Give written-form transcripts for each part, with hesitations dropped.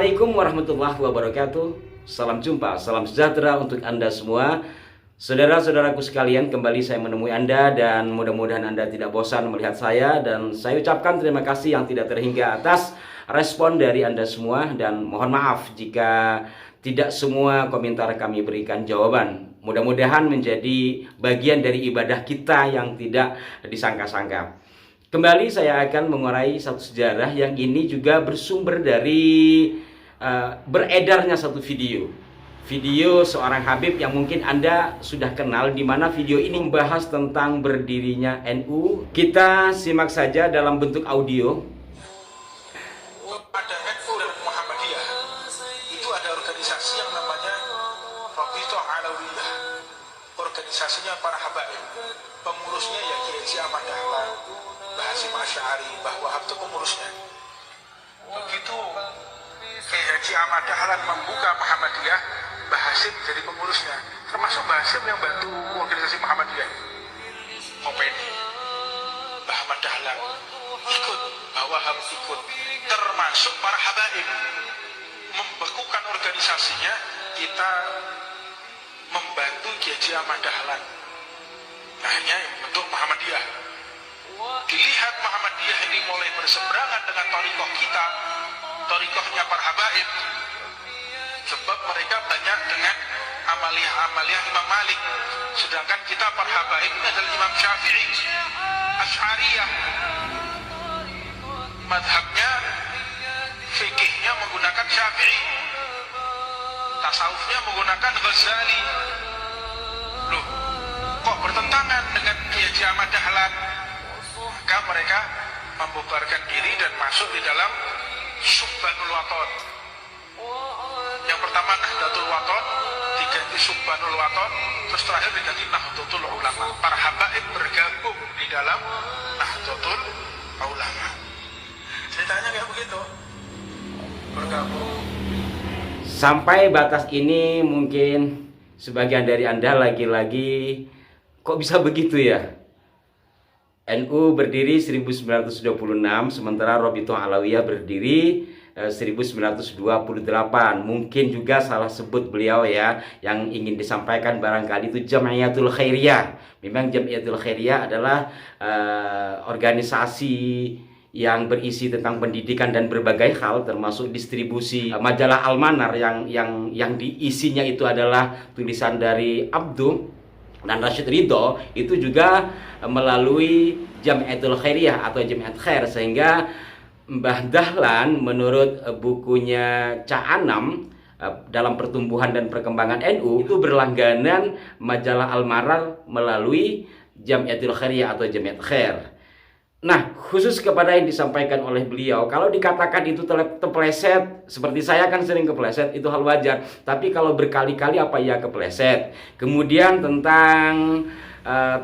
Assalamualaikum warahmatullahi wabarakatuh. Salam jumpa, salam sejahtera untuk Anda semua. Saudara-saudaraku sekalian, kembali saya menemui Anda dan mudah-mudahan Anda tidak bosan melihat saya. Dan saya ucapkan terima kasih yang tidak terhingga atas respon dari Anda semua. Dan mohon maaf jika tidak semua komentar kami berikan jawaban. Mudah-mudahan menjadi bagian dari ibadah kita yang tidak disangka-sangka. Kembali saya akan mengurai satu sejarah yang ini juga bersumber dari beredarnya satu video seorang Habib yang mungkin Anda sudah kenal, di mana video ini membahas tentang berdirinya NU. Kita simak saja dalam bentuk audio. Pada NU dan Muhammadiyah itu ada organisasi yang namanya Rabithah Alawiyah. Organisasinya para habaib, pengurusnya ya Kiai Haji Ahmad Dahlan, Mbah Hasyim Asy'ari, Mbah Wahab itu pengurusnya. Begitu Kiai Haji Ahmad Dahlan membuka Muhammadiyah, Mbah Hasyim jadi pengurusnya. Termasuk Mbah Hasyim yang bantu organisasi Muhammadiyah. Ngopeni. Mbah Ahmad Dahlan ikut, Mbah Wahab ikut. Termasuk para habaib membekukan organisasinya, kita membantu Kiai Haji Ahmad Dahlan. Akhirnya bentuk Muhammadiyah. Dilihat Muhammadiyah ini mulai berseberangan dengan thariqah kita, thariqahnya para habaib, sebab mereka banyak dengan amaliyah-amaliyah Imam Malik, sedangkan kita para habaib ini adalah Imam Syafi'i, Asy'ariyah, madhabnya, fikihnya menggunakan Syafi'i, tasawufnya menggunakan Ghazali. Loh, kok bertentangan dengan Kiai Haji Ahmad Dahlan? Maka mereka membubarkan diri dan masuk di dalam Subhanul Waton. Yang pertama Nahdlatul Waton, diganti Subhanul Waton, terus terakhir diganti Nahdlatul Ulama. Para habaib bergabung di dalam Nahdlatul Ulama. Ceritanya kayak begitu, bergabung. Sampai batas ini mungkin sebagian dari Anda lagi-lagi kok bisa begitu ya? NU berdiri 1926, sementara Rabithah Alawiyah berdiri 1928. Mungkin juga salah sebut beliau ya, yang ingin disampaikan barangkali itu Jam'iyatul Khairiyah. Memang Jam'iyatul Khairiyah adalah organisasi yang berisi tentang pendidikan dan berbagai hal, termasuk distribusi majalah Al-Manar yang diisinya itu adalah tulisan dari Abduh dan Rashid Ridho. Itu juga melalui Jam'iyatul Khairiyah atau Jamiat Khair, sehingga Mbah Dahlan menurut bukunya Ca Anam dalam pertumbuhan dan perkembangan NU itu berlangganan majalah Al-Manar melalui Jam'iyatul Khairiyah atau Jamiat Khair. Nah, khusus kepada yang disampaikan oleh beliau, kalau dikatakan itu terpeleset, seperti saya kan sering kepleset, itu hal wajar. Tapi kalau berkali-kali apa ya kepleset. Kemudian tentang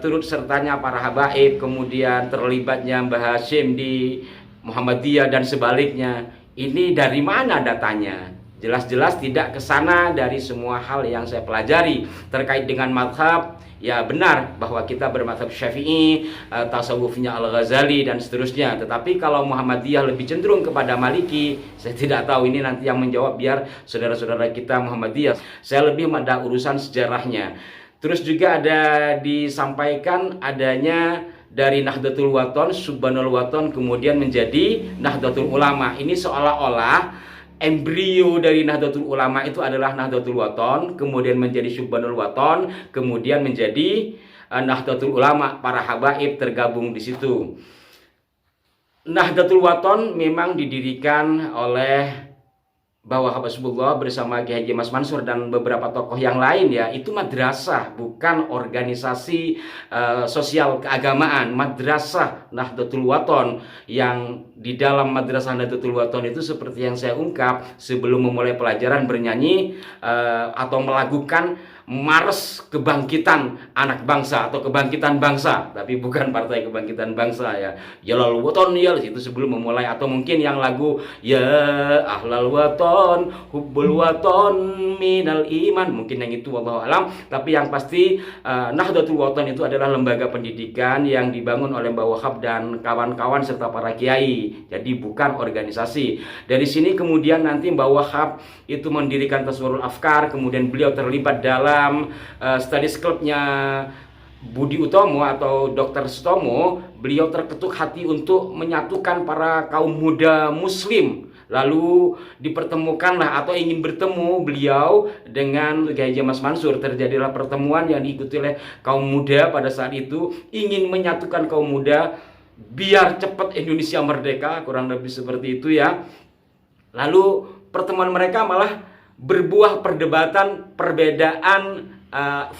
turut sertanya para habaib, kemudian terlibatnya Mbah Hasyim di Muhammadiyah dan sebaliknya. Ini dari mana datanya? Jelas-jelas tidak kesana dari semua hal yang saya pelajari terkait dengan madhab. Ya benar bahwa kita bermadhab Syafi'i, tasawufnya Al-Ghazali dan seterusnya. Tetapi kalau Muhammadiyah lebih cenderung kepada Maliki, saya tidak tahu, ini nanti yang menjawab biar saudara-saudara kita Muhammadiyah. Saya lebih pada urusan sejarahnya. Terus juga ada disampaikan adanya dari Nahdlatul Waton, Subhanul Waton, kemudian menjadi Nahdlatul Ulama. Ini seolah-olah embrio dari Nahdlatul Ulama itu adalah Nahdlatul Waton, kemudian menjadi Subhanul Waton, kemudian menjadi Nahdlatul Ulama. Para habaib tergabung di situ. Nahdlatul Waton memang didirikan oleh Mbah Wahab Hasbullah bersama Kiai Haji Mas Mansur dan beberapa tokoh yang lain ya. Itu madrasah, bukan organisasi sosial keagamaan. Madrasah Nahdlatul Waton, yang di dalam madrasah Nahdlatul Waton itu seperti yang saya ungkap sebelum memulai pelajaran bernyanyi atau melakukan Mars Kebangkitan Anak Bangsa atau Kebangkitan Bangsa, tapi bukan Partai Kebangkitan Bangsa ya. Jalal Waton ya itu sebelum memulai, atau mungkin yang lagu ya ahlal waton hubbul waton minal iman, mungkin yang itu wallahu alam. Tapi yang pasti Nahdlatul Wathon itu adalah lembaga pendidikan yang dibangun oleh Mbah Wahab dan kawan-kawan serta para kiai. Jadi bukan organisasi. Dari sini kemudian nanti Mbah Wahab itu mendirikan Tasawwurul Afkar, kemudian beliau terlibat dalam studies clubnya Budi Utomo atau Dr. Sutomo. Beliau terketuk hati untuk menyatukan para kaum muda muslim. Lalu dipertemukanlah atau ingin bertemu beliau dengan Kiai Haji Mas Mansur. Terjadilah pertemuan yang diikuti oleh kaum muda pada saat itu, ingin menyatukan kaum muda biar cepat Indonesia merdeka, kurang lebih seperti itu ya. Lalu pertemuan mereka malah berbuah perdebatan perbedaan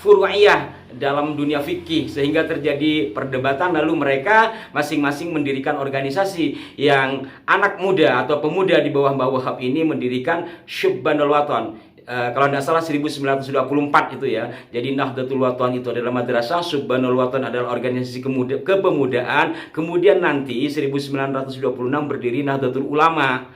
furu'iyah dalam dunia fikih, sehingga terjadi perdebatan. Lalu mereka masing-masing mendirikan organisasi yang anak muda atau pemuda di bawah Mbah Wahab ini mendirikan Syubbanul Wathon. Kalau tidak salah 1924 itu ya. Jadi Nahdlatul Wathon itu adalah madrasah, Syubbanul Wathon adalah organisasi kepemudaan. Kemudian nanti 1926 berdiri Nahdlatul Ulama.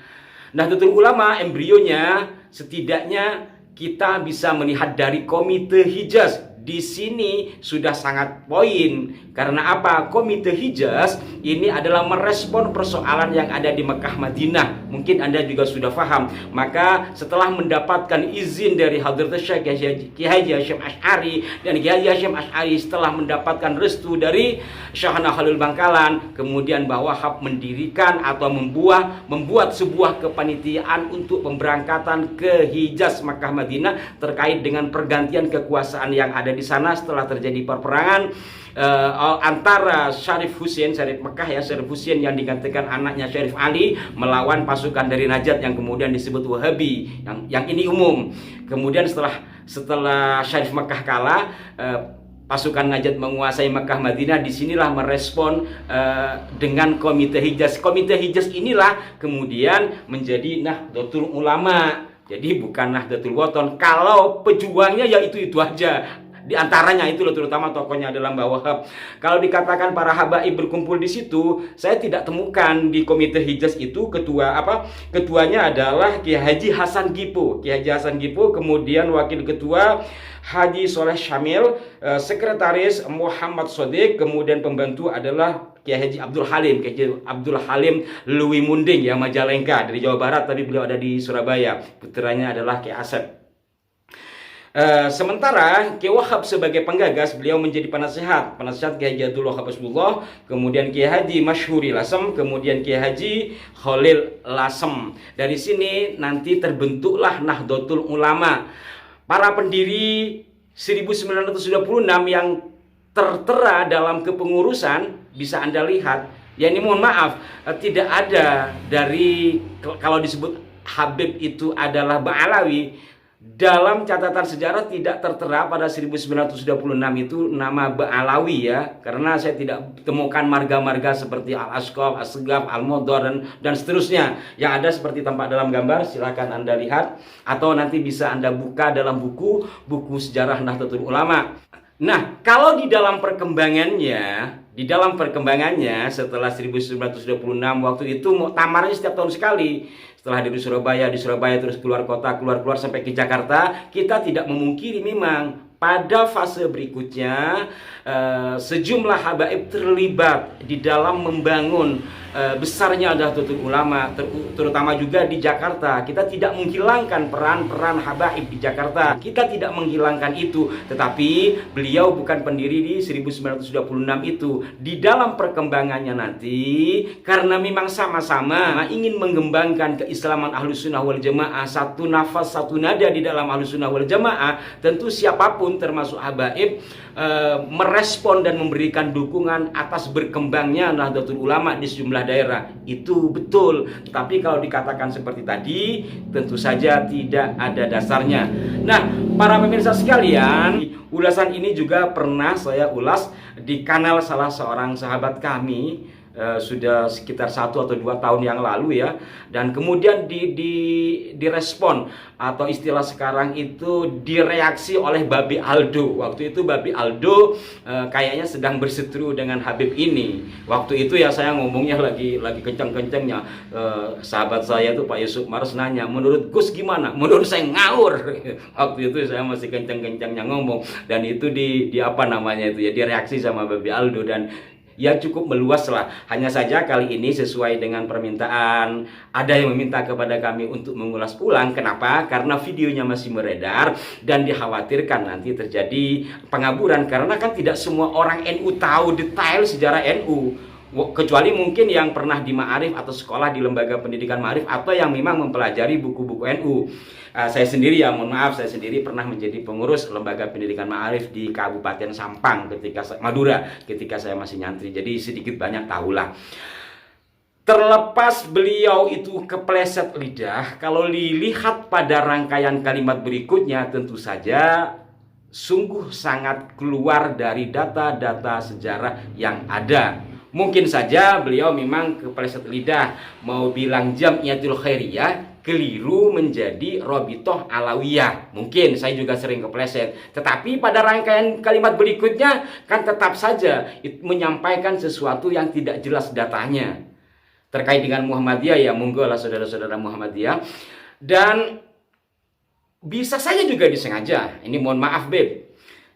Nahdlatul Ulama embrionya setidaknya kita bisa melihat dari Komite Hijaz. Di sini sudah sangat poin. Karena apa? Komite Hijaz ini adalah merespon persoalan yang ada di Mekah Madinah. Mungkin Anda juga sudah paham. Maka setelah mendapatkan izin dari Hadratus Syekh Kiai Haji Hasyim Asy'ari, dan Kiai Haji Hasyim Asy'ari setelah mendapatkan restu dari Syekhana Khalil Bangkalan, kemudian Mbah Wahab mendirikan atau membuat sebuah kepanitiaan untuk pemberangkatan ke Hijaz Mekah Madinah terkait dengan pergantian kekuasaan yang ada di sana setelah terjadi perperangan antara Syarif Mekah ya, Syarif Husain yang digantikan anaknya Syarif Ali melawan pasukan dari Najd yang kemudian disebut Wahabi. Yang ini umum. Kemudian setelah Syarif Mekah kalah, pasukan Najd menguasai Mekah Madinah. Disinilah merespon dengan Komite Hijaz. Komite Hijaz inilah kemudian menjadi Nahdlatul Ulama. Jadi bukan Nahdlatul Wathon. Kalau pejuangnya ya itu aja. Di antaranya itu loh, terutama tokohnya adalah Mbah Wahab. Kalau dikatakan para habaib berkumpul di situ, saya tidak temukan di Komite Hijaz itu ketuanya adalah Kiai Haji Hasan Gipo. Kiai Haji Hasan Gipo, kemudian wakil ketua Haji Soleh Syamil, sekretaris Muhammad Sodik, kemudian pembantu adalah Kiai Haji Abdul Halim, Kiai Haji Abdul Halim Lui Munding ya, Majalengka, dari Jawa Barat, tapi beliau ada di Surabaya. Putranya adalah Kiai Asep. Sementara Kiai Wahab sebagai penggagas, beliau menjadi penasehat Kiai Haji Abdul Wahab Hasbullah, kemudian Kiai Haji Masyhuri Lasem, kemudian Kiai Haji Khalil Lasem. Dari sini nanti terbentuklah Nahdlatul Ulama. Para pendiri 1926 yang tertera dalam kepengurusan bisa Anda lihat. Ya ini mohon maaf, tidak ada dari, kalau disebut Habib itu adalah Ba'alawi, dalam catatan sejarah tidak tertera pada 1926 itu nama Ba'alawi ya. Karena saya tidak temukan marga-marga seperti Al-Asqaf, As-Segaf, Al-Modor dan seterusnya. Yang ada seperti tampak dalam gambar, silakan Anda lihat. Atau nanti bisa Anda buka dalam buku sejarah Nahdlatul Ulama. Nah, kalau di dalam perkembangannya setelah 1926 waktu itu muktamarnya setiap tahun sekali. Setelah dari Surabaya terus keluar kota, keluar sampai ke Jakarta. Kita tidak memungkiri memang pada fase berikutnya sejumlah habaib terlibat di dalam membangun besarnya Nahdlatul Ulama, terutama juga di Jakarta. Kita tidak menghilangkan peran habaib di Jakarta. Kita tidak menghilangkan itu, tetapi beliau bukan pendiri di 1926 itu. Di dalam perkembangannya nanti, karena memang sama-sama ingin mengembangkan keislaman Ahlus Sunnah wal Jamaah, satu nafas, satu nada di dalam Ahlus Sunnah wal Jamaah, tentu siapapun termasuk habaib merespon dan memberikan dukungan atas berkembangnya Nahdlatul Ulama di sejumlah daerah. Itu betul. Tapi kalau dikatakan seperti tadi, tentu saja tidak ada dasarnya. Nah, para pemirsa sekalian, ulasan ini juga pernah saya ulas di kanal salah seorang sahabat kami, sudah sekitar 1 atau 2 tahun yang lalu ya, dan kemudian direspon atau istilah sekarang itu direaksi oleh Babi Aldo. Waktu itu Babi Aldo kayaknya sedang berseteru dengan Habib ini. Waktu itu ya saya ngomongnya lagi kencang-kencangnya. Sahabat saya tuh Pak Yusuf Maros nanya, menurut Gus gimana? Menurut saya ngawur. Waktu itu saya masih kencang-kencangnya ngomong, dan itu di apa namanya itu ya, direaksi sama Babi Aldo, dan ya cukup meluas lah. Hanya saja kali ini sesuai dengan permintaan, ada yang meminta kepada kami untuk mengulas ulang. Kenapa? Karena videonya masih beredar dan dikhawatirkan nanti terjadi pengaburan, karena kan tidak semua orang NU tahu detail sejarah NU. Kecuali mungkin yang pernah di Ma'arif atau sekolah di lembaga pendidikan Ma'arif, atau yang memang mempelajari buku-buku NU. Saya sendiri ya, mohon maaf, saya sendiri pernah menjadi pengurus lembaga pendidikan Ma'arif di Kabupaten Sampang Madura ketika saya masih nyantri. Jadi sedikit banyak tahulah. Terlepas beliau itu kepleset lidah, kalau dilihat pada rangkaian kalimat berikutnya tentu saja sungguh sangat keluar dari data-data sejarah yang ada. Mungkin saja beliau memang kepleset lidah, mau bilang Jam'iyatul Khairiyah keliru menjadi Robitoh Alawiyah. Mungkin saya juga sering kepleset. Tetapi pada rangkaian kalimat berikutnya kan tetap saja menyampaikan sesuatu yang tidak jelas datanya. Terkait dengan Muhammadiyah ya, monggo lah saudara-saudara Muhammadiyah. Dan bisa saja juga disengaja. Ini mohon maaf Beb,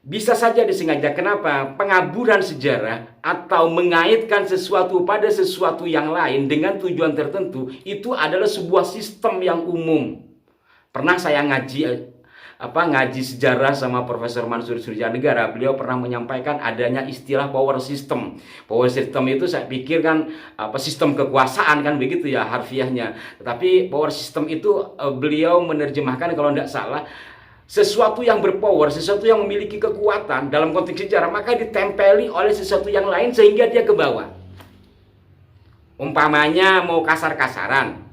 bisa saja disengaja. Kenapa? Pengaburan sejarah atau mengaitkan sesuatu pada sesuatu yang lain dengan tujuan tertentu itu adalah sebuah sistem yang umum. Pernah saya ngaji sejarah sama Profesor Mansur Surjanegara. Beliau pernah menyampaikan adanya istilah power system. Power system itu saya pikir kan sistem kekuasaan kan begitu ya harfiahnya. Tetapi power system itu beliau menerjemahkan kalau tidak salah sesuatu yang berpower, sesuatu yang memiliki kekuatan dalam konteks sejarah, maka ditempeli oleh sesuatu yang lain sehingga dia ke bawah. Umpamanya mau kasar-kasaran,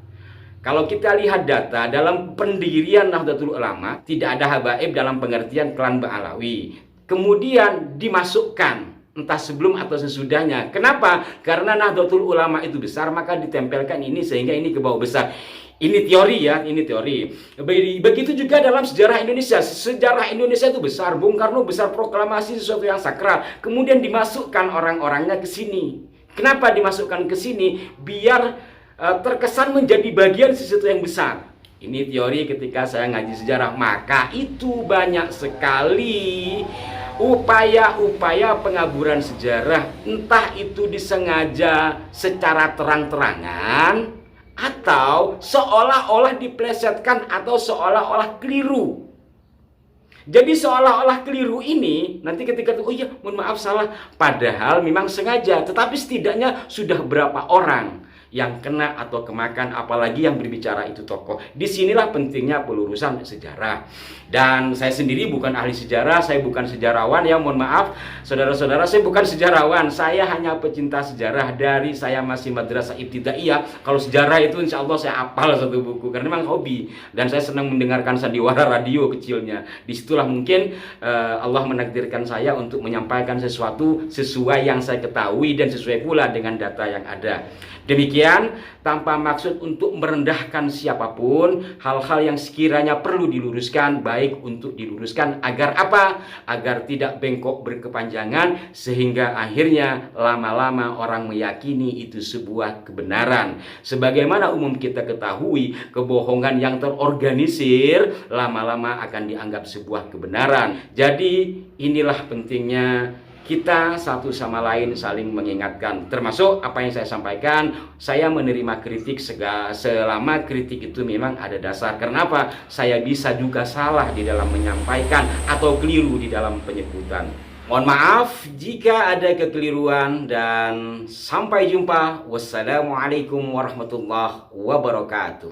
kalau kita lihat data dalam pendirian Nahdlatul Ulama, tidak ada habaib dalam pengertian klan Ba'alawi. Kemudian dimasukkan entah sebelum atau sesudahnya. Kenapa? Karena Nahdlatul Ulama itu besar, maka ditempelkan ini sehingga ini ke bawah besar. Ini teori ya, ini teori. Begitu juga dalam sejarah Indonesia. Sejarah Indonesia itu besar. Bung Karno besar proklamasi sesuatu yang sakral. Kemudian dimasukkan orang-orangnya ke sini. Kenapa dimasukkan ke sini? Biar terkesan menjadi bagian sesuatu yang besar. Ini teori ketika saya ngaji sejarah. Maka itu banyak sekali upaya-upaya pengaburan sejarah. Entah itu disengaja secara terang-terangan, atau seolah-olah diplesetkan, atau seolah-olah keliru. Jadi seolah-olah keliru ini nanti ketika itu, oh iya mohon maaf salah, padahal memang sengaja. Tetapi setidaknya sudah berapa orang yang kena atau kemakan, apalagi yang berbicara itu tokoh. Disinilah pentingnya pelurusan sejarah. Dan saya sendiri bukan ahli sejarah, saya bukan sejarawan ya, mohon maaf saudara-saudara, saya bukan sejarawan, saya hanya pecinta sejarah dari saya masih madrasah ibtidaiyah. Kalau sejarah itu insya Allah saya hafal satu buku, karena memang hobi, dan saya senang mendengarkan sandiwara radio kecilnya. Disitulah mungkin Allah menakdirkan saya untuk menyampaikan sesuatu sesuai yang saya ketahui dan sesuai pula dengan data yang ada. Demikian, tanpa maksud untuk merendahkan siapapun, hal-hal yang sekiranya perlu diluruskan, baik untuk diluruskan agar apa? Agar tidak bengkok berkepanjangan, sehingga akhirnya lama-lama orang meyakini itu sebuah kebenaran. Sebagaimana umum kita ketahui, kebohongan yang terorganisir lama-lama akan dianggap sebuah kebenaran. Jadi inilah pentingnya kita satu sama lain saling mengingatkan. Termasuk apa yang saya sampaikan, saya menerima kritik selama kritik itu memang ada dasar. Kenapa? Saya bisa juga salah di dalam menyampaikan atau keliru di dalam penyebutan. Mohon maaf jika ada kekeliruan, dan sampai jumpa. Wassalamualaikum warahmatullahi wabarakatuh.